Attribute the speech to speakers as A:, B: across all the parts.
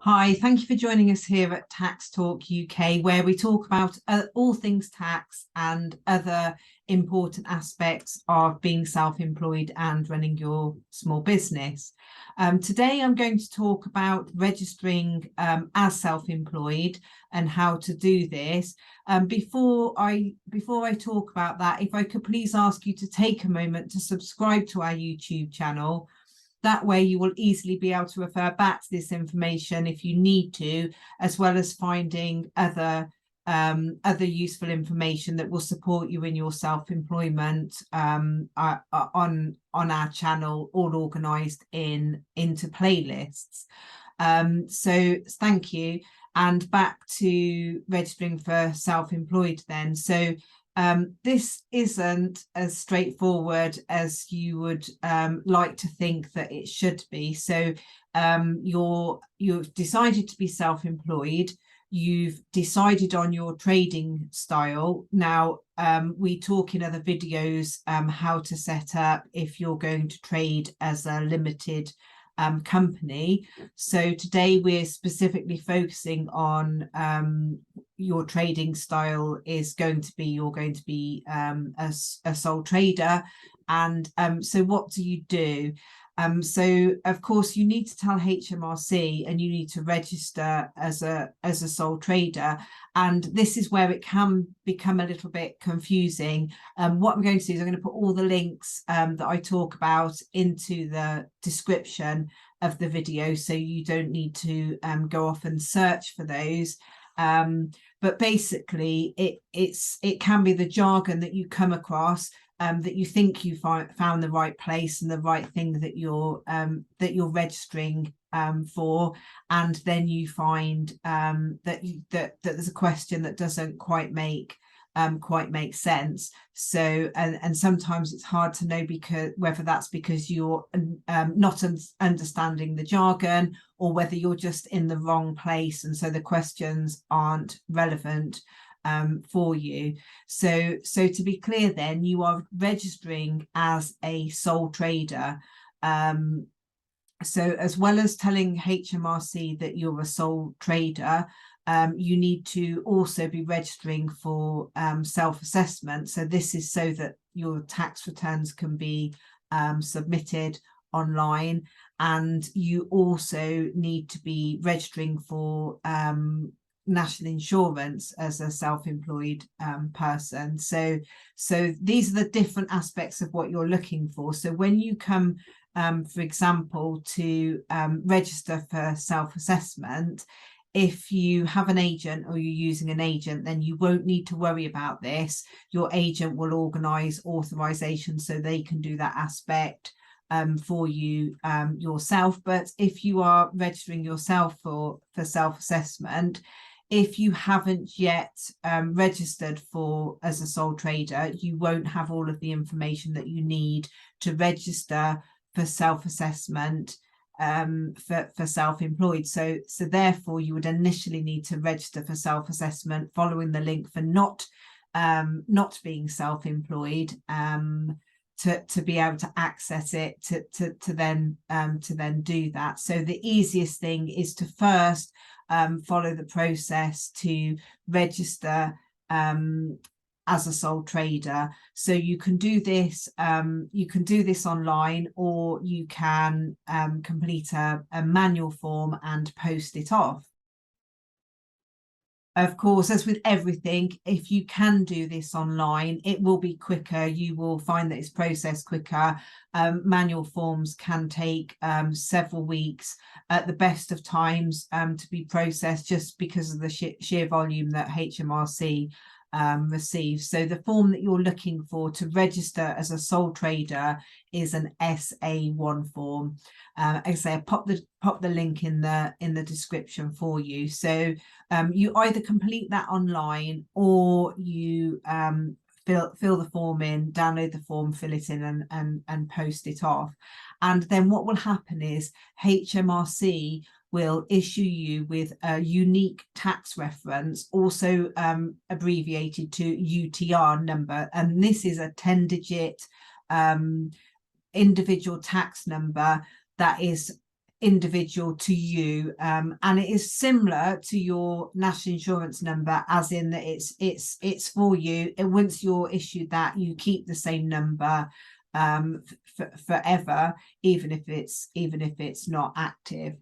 A: Hi, thank you for joining us here at Tax Talk UK, where we talk about all things tax and other important aspects of being self-employed and running your small business. Today, I'm going to talk about registering as self-employed and how to do this. Before I talk about that, if I could please ask you to take a moment to subscribe to our YouTube channel. That way you will easily be able to refer back to this information if you need to, as well as finding other useful information that will support you in your self-employment on our channel, all organised into playlists. So thank you. And back to registering for self-employed then. So this isn't as straightforward as you would like to think that it should be. So you've decided to be self-employed. You've decided on your trading style. Now, we talk in other videos how to set up if you're going to trade as a limited company. So today we're specifically focusing on your trading style is going to be you're going to be a sole trader. And so what do you do? So of course you need to tell HMRC and you need to register as a sole trader, and this is where it can become a little bit confusing. What I'm going to do is I'm going to put all the links that I talk about into the description of the video, so you don't need to go off and search for those. But basically it can be the jargon that you come across, that you think you found the right place and the right thing that you're registering for, and then you find that there's a question that doesn't quite make sense. So and sometimes it's hard to know whether that's because you're not understanding the jargon, or whether you're just in the wrong place and so the questions aren't relevant for you. So to be clear then, you are registering as a sole trader. So as well as telling HMRC that you're a sole trader, you need to also be registering for self-assessment. So this is so that your tax returns can be submitted online, and you also need to be registering for national insurance as a self-employed person. So these are the different aspects of what you're looking for. So when you come for example to register for self-assessment, if you have an agent or you're using an agent, then you won't need to worry about this. Your agent will organise authorisation so they can do that aspect for you yourself. But if you are registering yourself for self-assessment, if you haven't yet registered as a sole trader, you won't have all of the information that you need to register for self-assessment for self-employed. So therefore you would initially need to register for self-assessment following the link for not being self-employed, to be able to access it, to then do that. So the easiest thing is to first follow the process to register as a sole trader. So you can do this online, or you can complete a manual form and post it off. Of course, as with everything, if you can do this online, it will be quicker. You will find that it's processed quicker. Manual forms can take several weeks at the best of times to be processed, just because of the sheer volume that HMRC receives. So the form that you're looking for to register as a sole trader is an SA1 form. As I say, pop the link in the description for you. So you either complete that online, or you fill the form in, download the form, fill it in, and post it off. And then what will happen is HMRC will issue you with a unique tax reference, also abbreviated to UTR number, and this is a 10-digit individual tax number that is individual to you, and it is similar to your national insurance number, as in that it's for you. And once you're issued that, you keep the same number forever, even if it's not active.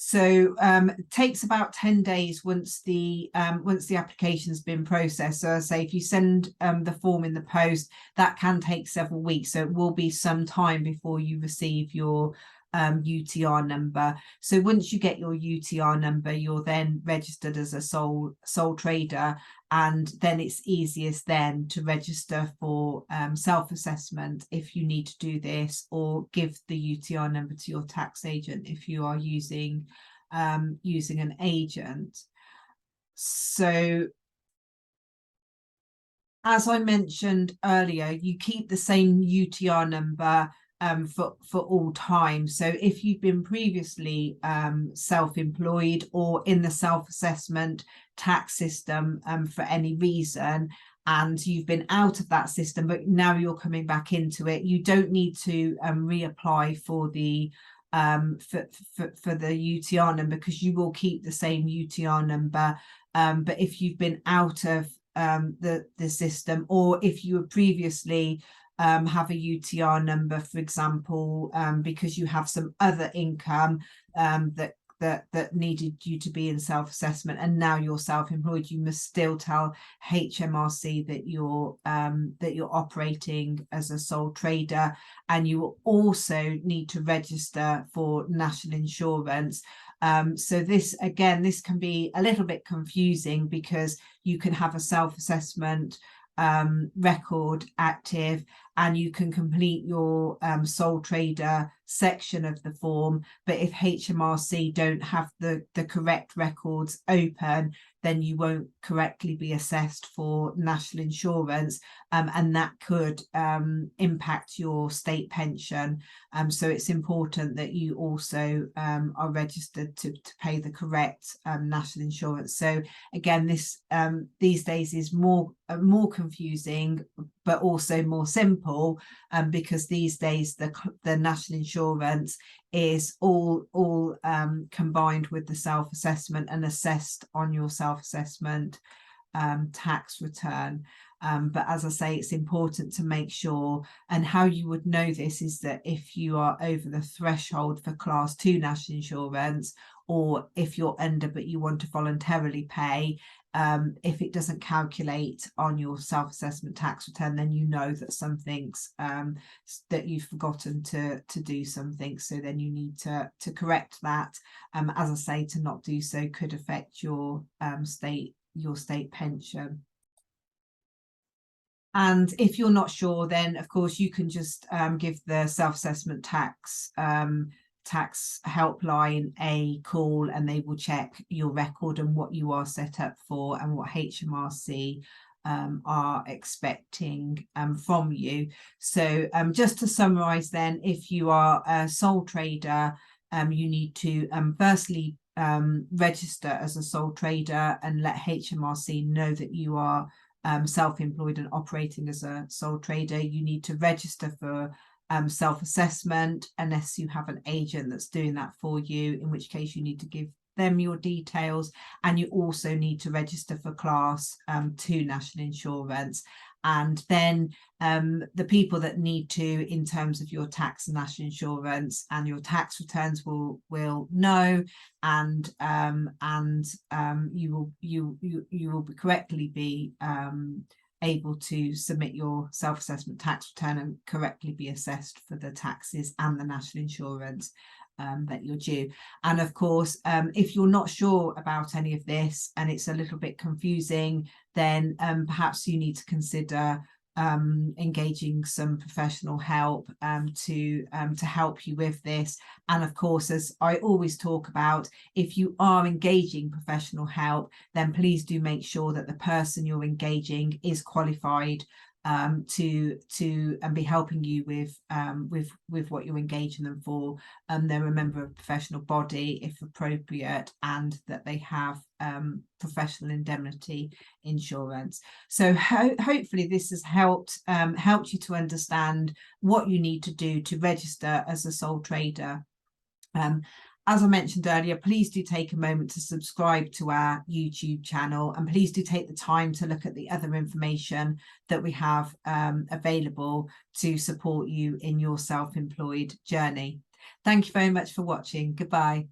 A: So it takes about 10 days once the application's been processed. So I say if you send the form in the post, that can take several weeks. So it will be some time before you receive your UTR number. So once you get your UTR number, you're then registered as a sole trader, and then it's easiest then to register for self-assessment if you need to do this, or give the UTR number to your tax agent if you are using an agent. So as I mentioned earlier, you keep the same UTR number for all time. So if you've been previously self-employed or in the self-assessment tax system for any reason, and you've been out of that system, but now you're coming back into it, you don't need to reapply for the for the UTR number, because you will keep the same UTR number. But if you've been out of the system, or if you were previously have a UTR number, for example, because you have some other income that needed you to be in self-assessment, and now you're self-employed, you must still tell HMRC that you're operating as a sole trader, and you will also need to register for national insurance. So this can be a little bit confusing, because you can have a self-assessment record active, and you can complete your sole trader section of the form, but if HMRC don't have the correct records open, then you won't correctly be assessed for national insurance, and that could impact your state pension. So it's important that you also are registered to pay the correct national insurance. So again, this these days is more confusing, but also more simple, because these days the national insurance is all combined with the self-assessment and assessed on your self-assessment tax return. But as I say, it's important to make sure, and how you would know this is that if you are over the threshold for class 2 national insurance, or if you're under but you want to voluntarily pay, if it doesn't calculate on your self-assessment tax return, then you know that something's that you've forgotten to do something. So then you need to correct that. As I say, to not do so could affect your state pension. And if you're not sure, then of course you can just give the self-assessment tax helpline a call, and they will check your record and what you are set up for, and what HMRC are expecting from you. So just to summarize then, if you are a sole trader, you need to firstly register as a sole trader and let HMRC know that you are self-employed and operating as a sole trader. You need to register for self-assessment, unless you have an agent that's doing that for you, in which case you need to give them your details. And you also need to register for class 2 national insurance. And then the people that need to, in terms of your tax and national insurance and your tax returns, will know, and you will correctly be able to submit your self-assessment tax return and correctly be assessed for the taxes and the national insurance that you're due. And of course, if you're not sure about any of this and it's a little bit confusing, then perhaps you need to consider engaging some professional help to help you with this. And of course, as I always talk about, if you are engaging professional help, then please do make sure that the person you're engaging is qualified to and be helping you with what you're engaging them for. They're a member of a professional body if appropriate, and that they have professional indemnity insurance. So hopefully this has helped you to understand what you need to do to register as a sole trader. As I mentioned earlier, please do take a moment to subscribe to our YouTube channel, and please do take the time to look at the other information that we have available to support you in your self-employed journey. Thank you very much for watching. Goodbye.